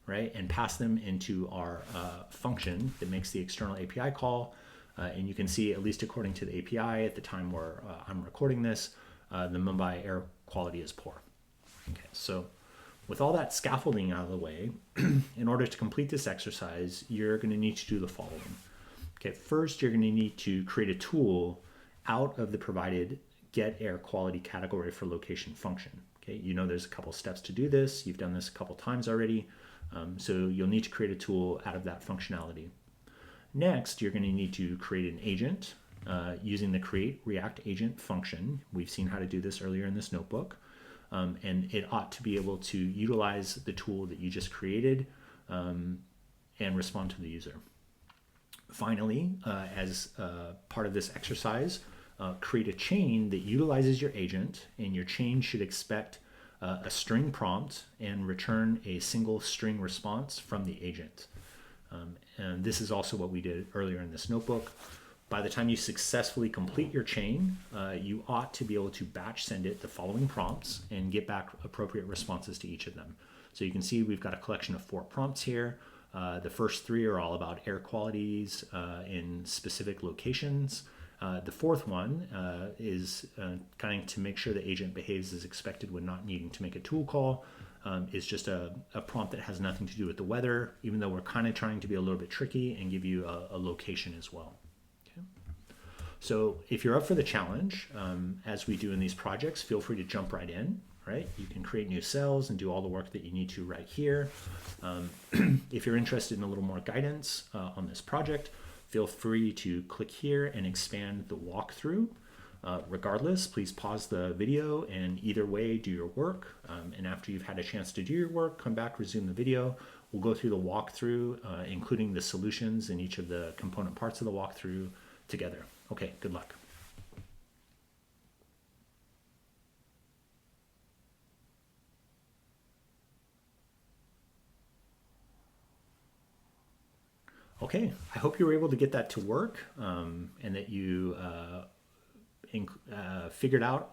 right, and pass them into our function that makes the external API call. And you can see, at least according to the API at the time where I'm recording this, the Mumbai air quality is poor. Okay, so with all that scaffolding out of the way, in order to complete this exercise, you're going to need to do the following. Okay, first, you're going to need to create a tool out of the provided get air quality category for location function. Okay, you know there's a couple steps to do this. You've done this a couple times already. So you'll need to create a tool out of that functionality. Next, you're going to need to create an agent using the create React agent function. We've seen how to do this earlier in this notebook. And it ought to be able to utilize the tool that you just created and respond to the user. Finally, as part of this exercise, create a chain that utilizes your agent, and your chain should expect a string prompt and return a single string response from the agent. And this is also what we did earlier in this notebook. By the time you successfully complete your chain, you ought to be able to batch send it the following prompts and get back appropriate responses to each of them. So you can see we've got a collection of 4 prompts here. The first 3 are all about air qualities in specific locations. The fourth one is kind of to make sure the agent behaves as expected when not needing to make a tool call. Is just a prompt that has nothing to do with the weather, even though we're kind of trying to be a little bit tricky and give you a location as well. So if you're up for the challenge, as we do in these projects, feel free to jump right in, right? You can create new cells and do all the work that you need to right here. If you're interested in a little more guidance on this project, feel free to click here and expand the walkthrough. Regardless, please pause the video and either way do your work. And after you've had a chance to do your work, come back, resume the video. We'll go through the walkthrough, including the solutions in each of the component parts of the walkthrough together. Okay, good luck. Okay, I hope you were able to get that to work and that you figured out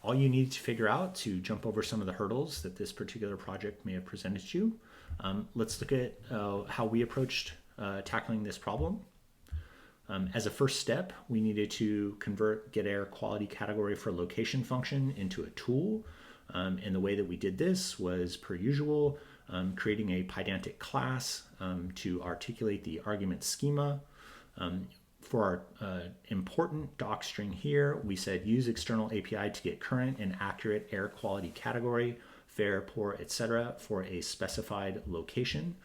all you need to figure out to jump over some of the hurdles that this particular project may have presented to you. Let's look at how we approached tackling this problem. As a first step, we needed to convert get air quality category for location function into a tool. And the way that we did this was, per usual, creating a Pydantic class to articulate the argument schema. For our important doc string here, we said use external API to get current and accurate air quality category, fair, poor, etc. for a specified location.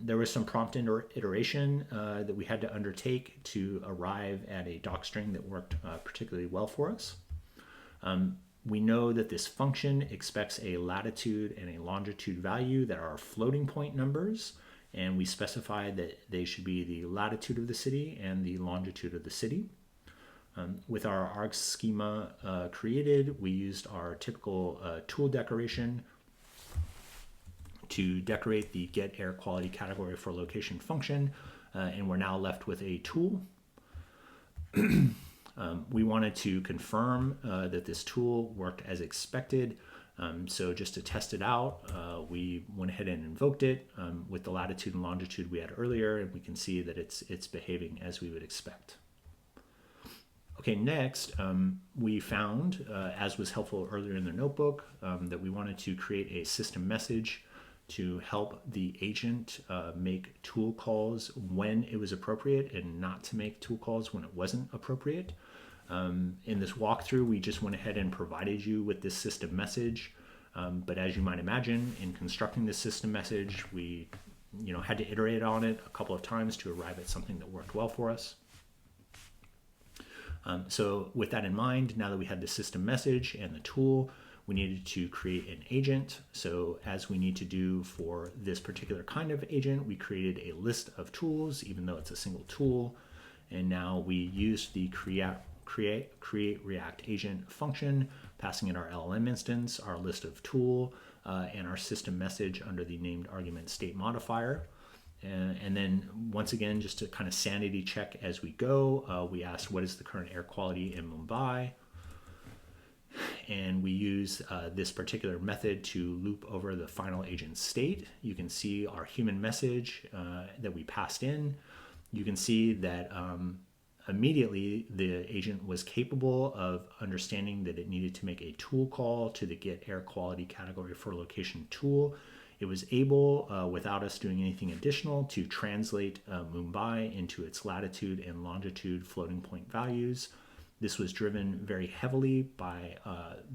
There was some prompt iteration that we had to undertake to arrive at a doc string that worked particularly well for us. We know that this function expects a latitude and a longitude value that are floating point numbers, and we specified that they should be the latitude of the city and the longitude of the city. With our args schema created, we used our typical tool decoration to decorate the get air quality category for location function, and we're now left with a tool. We wanted to confirm that this tool worked as expected. So just to test it out, we went ahead and invoked it with the latitude and longitude we had earlier, and we can see that it's behaving as we would expect. Okay, next, we found, as was helpful earlier in the notebook, that we wanted to create a system message to help the agent make tool calls when it was appropriate and not to make tool calls when it wasn't appropriate. In this walkthrough, we just went ahead and provided you with this system message. But as you might imagine, in constructing this system message, we had to iterate on it a couple of times to arrive at something that worked well for us. So with that in mind, now that we had the system message and the tool, we needed to create an agent. So as we need to do for this particular kind of agent, we created a list of tools, even though it's a single tool. And now we used the create React agent function, passing in our LLM instance, our list of tool, and our system message under the named argument state modifier. And then once again, just to kind of sanity check as we go, we asked what is the current air quality in Mumbai. And we use this particular method to loop over the final agent state. You can see our human message that we passed in. You can see that immediately the agent was capable of understanding that it needed to make a tool call to the get air quality category for location tool. It was able, without us doing anything additional, to translate Mumbai into its latitude and longitude floating point values. This was driven very heavily by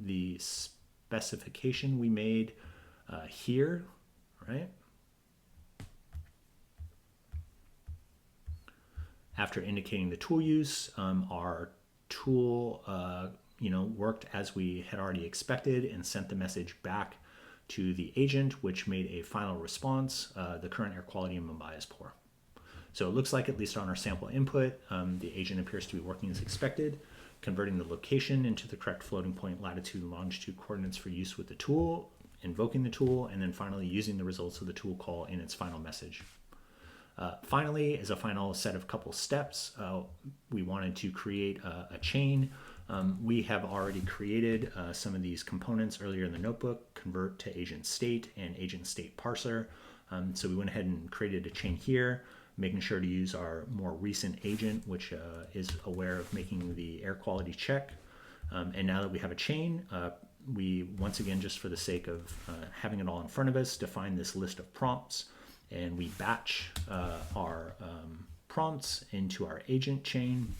the specification we made here, right? After indicating the tool use, our tool worked as we had already expected and sent the message back to the agent, which made a final response. The current air quality in Mumbai is poor. So it looks like, at least on our sample input, the agent appears to be working as expected, converting the location into the correct floating point latitude and longitude coordinates for use with the tool, invoking the tool, and then finally using the results of the tool call in its final message. Finally, as a final set of couple steps, we wanted to create a chain. We have already created some of these components earlier in the notebook, convert to agent state and agent state parser. So we went ahead and created a chain here, making sure to use our more recent agent, which is aware of making the air quality check. And now that we have a chain, we, once again, just for the sake of having it all in front of us, define this list of prompts, and we batch our prompts into our agent chain.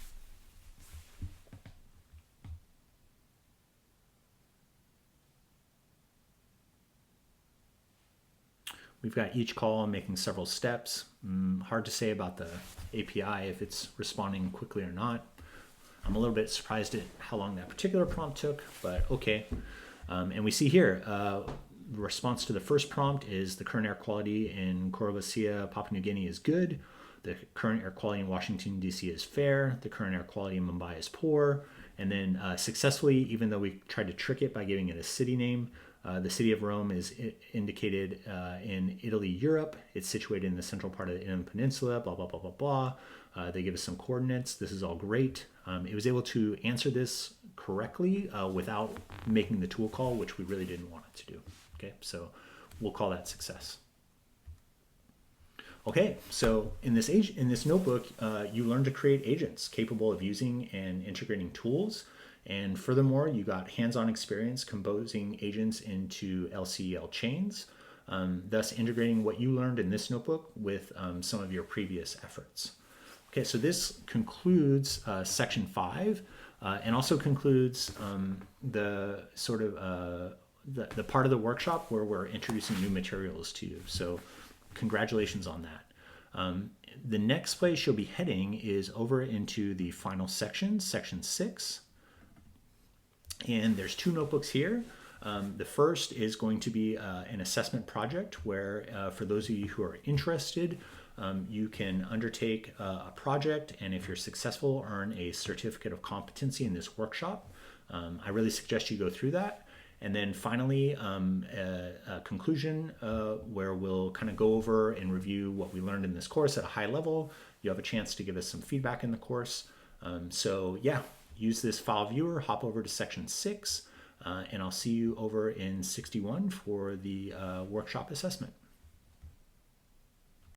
We've got each call making several steps. Hard to say about the API if it's responding quickly or not. I'm a little bit surprised at how long that particular prompt took, but okay. And we see here, the response to the first prompt is the current air quality in Courvoisier, Papua New Guinea is good. The current air quality in Washington, D.C. is fair. The current air quality in Mumbai is poor. And then successfully, even though we tried to trick it by giving it a city name, the city of Rome is indicated in Italy, Europe. It's situated in the central part of the Inland Peninsula, blah, blah, blah, blah, blah. They give us some coordinates. This is all great. It was able to answer this correctly without making the tool call, which we really didn't want it to do. Okay, so we'll call that success. Okay, so in this notebook, you learn to create agents capable of using and integrating tools. And furthermore, you got hands-on experience composing agents into LCEL chains, thus integrating what you learned in this notebook with some of your previous efforts. Okay, so this concludes section 5 and also concludes the sort of the part of the workshop where we're introducing new materials to you. So congratulations on that. The next place you'll be heading is over into the final section, section 6. And there's 2 notebooks here. The first is going to be an assessment project where for those of you who are interested, you can undertake a project, and if you're successful, earn a certificate of competency in this workshop. I really suggest you go through that. And then finally, a conclusion where we'll kind of go over and review what we learned in this course at a high level. You have a chance to give us some feedback in the course. So yeah, use this file viewer, hop over to section 6, and I'll see you over in 61 for the workshop assessment.